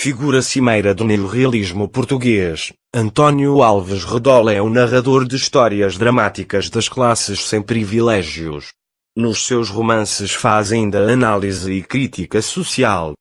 figura cimeira do neorrealismo português, António Alves Redol é um narrador de histórias dramáticas das classes sem privilégios. Nos seus romances faz ainda análise e crítica social.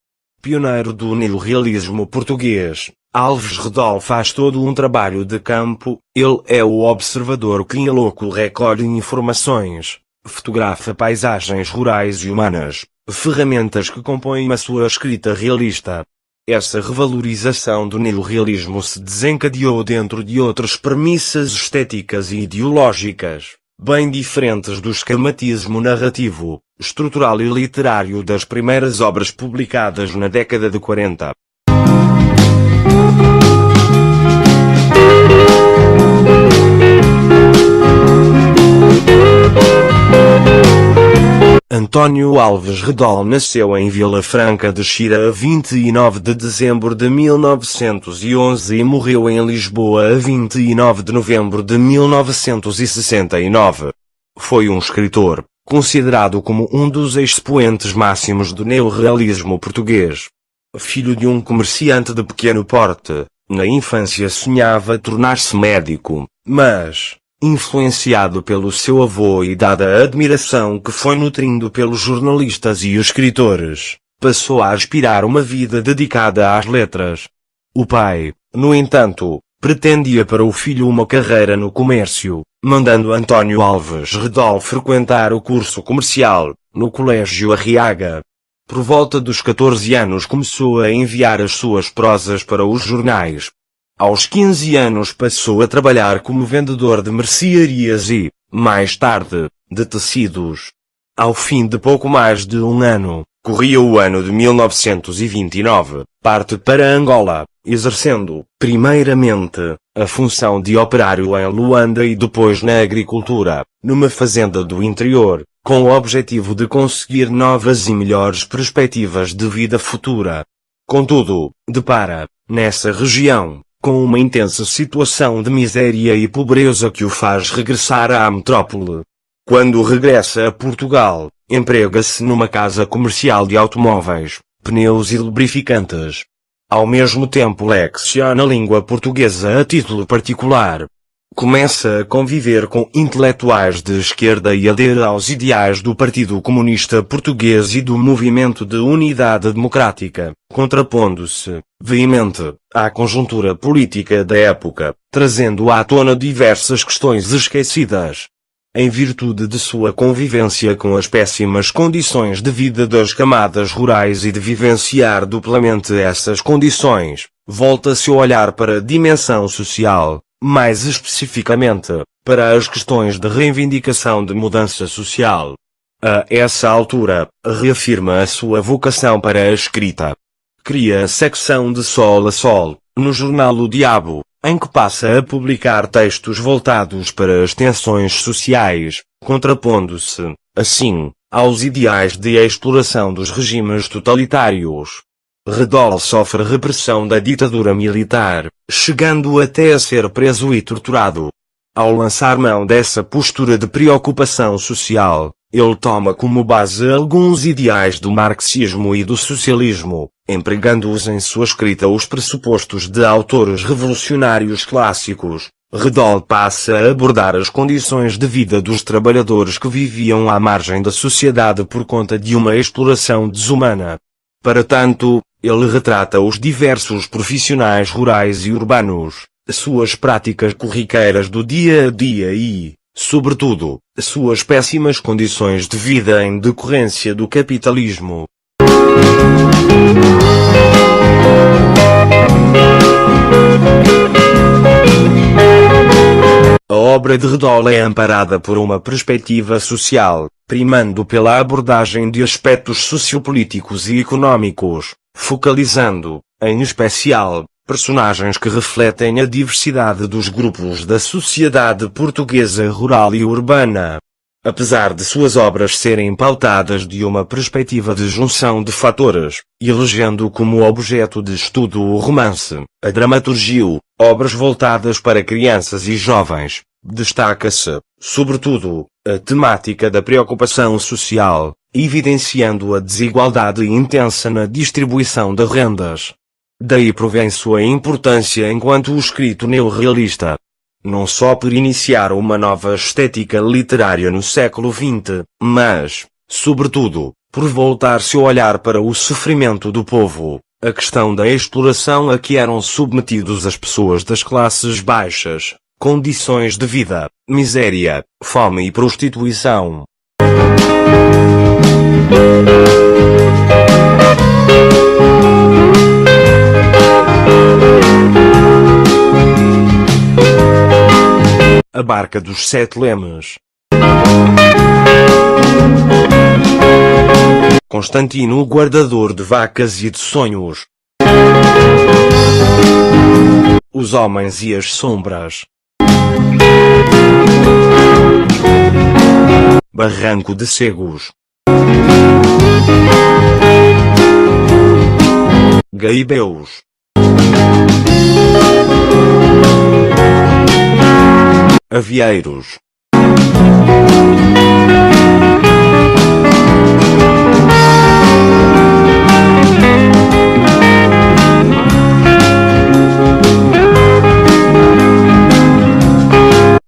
Pioneiro do neorrealismo português, Alves Redol faz todo um trabalho de campo. Ele é o observador que em loco recolhe informações, fotografa paisagens rurais e humanas, ferramentas que compõem a sua escrita realista. Essa revalorização do neorrealismo se desencadeou dentro de outras premissas estéticas e ideológicas, bem diferentes do esquematismo narrativo, estrutural e literário das primeiras obras publicadas na década de 40. António Alves Redol nasceu em Vila Franca de Xira a 29 de dezembro de 1911 e morreu em Lisboa a 29 de novembro de 1969. Foi um escritor, considerado como um dos expoentes máximos do neorrealismo português. Filho de um comerciante de pequeno porte, na infância sonhava tornar-se médico, mas, influenciado pelo seu avô e dada a admiração que foi nutrindo pelos jornalistas e escritores, passou a aspirar uma vida dedicada às letras. O pai, no entanto, pretendia para o filho uma carreira no comércio, mandando António Alves Redol frequentar o curso comercial, no Colégio Arriaga. Por volta dos 14 anos começou a enviar as suas prosas para os jornais. Aos 15 anos passou a trabalhar como vendedor de mercearias e, mais tarde, de tecidos. Ao fim de pouco mais de um ano, corria o ano de 1929, parte para Angola, exercendo, primeiramente, a função de operário em Luanda e depois na agricultura, numa fazenda do interior, com o objetivo de conseguir novas e melhores perspectivas de vida futura. Contudo, depara, nessa região, com uma intensa situação de miséria e pobreza que o faz regressar à metrópole. Quando regressa a Portugal, emprega-se numa casa comercial de automóveis, pneus e lubrificantes. Ao mesmo tempo leciona a língua portuguesa a título particular. Começa a conviver com intelectuais de esquerda e adere aos ideais do Partido Comunista Português e do Movimento de Unidade Democrática, contrapondo-se, veemente, à conjuntura política da época, trazendo à tona diversas questões esquecidas. Em virtude de sua convivência com as péssimas condições de vida das camadas rurais e de vivenciar duplamente essas condições, volta-se a olhar para a dimensão social. Mais especificamente, para as questões de reivindicação de mudança social. A essa altura, reafirma a sua vocação para a escrita. Cria a secção de Sol a Sol, no jornal O Diabo, em que passa a publicar textos voltados para as tensões sociais, contrapondo-se, assim, aos ideais de exploração dos regimes totalitários. Redol sofre repressão da ditadura militar, chegando até a ser preso e torturado. Ao lançar mão dessa postura de preocupação social, ele toma como base alguns ideais do marxismo e do socialismo, empregando-os em sua escrita os pressupostos de autores revolucionários clássicos. Redol passa a abordar as condições de vida dos trabalhadores que viviam à margem da sociedade por conta de uma exploração desumana. Para tanto, ele retrata os diversos profissionais rurais e urbanos, suas práticas corriqueiras do dia a dia e, sobretudo, suas péssimas condições de vida em decorrência do capitalismo. A obra de Redol é amparada por uma perspectiva social, primando pela abordagem de aspectos sociopolíticos e económicos, focalizando, em especial, personagens que refletem a diversidade dos grupos da sociedade portuguesa rural e urbana. Apesar de suas obras serem pautadas de uma perspectiva de junção de fatores, elegendo como objeto de estudo o romance, a dramaturgia, obras voltadas para crianças e jovens, destaca-se, sobretudo, a temática da preocupação social, evidenciando a desigualdade intensa na distribuição de rendas. Daí provém sua importância enquanto escrito neorrealista. Não só por iniciar uma nova estética literária no século XX, mas, sobretudo, por voltar seu olhar para o sofrimento do povo, a questão da exploração a que eram submetidos as pessoas das classes baixas, condições de vida, miséria, fome e prostituição. A Barca dos Sete Lemes. Constantino, o guardador de vacas e de sonhos. Os homens e as sombras. Barranco de Cegos. Gaibeus. Avieiros.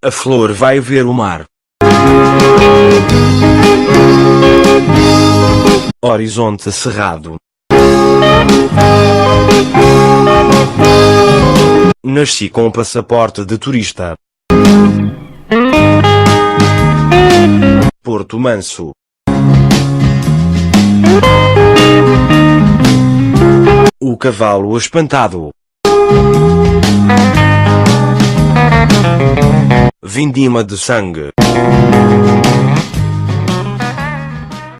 A flor vai ver o mar. Horizonte cerrado. Nasci com passaporte de turista. Porto Manso. O cavalo espantado. Vindima de sangue.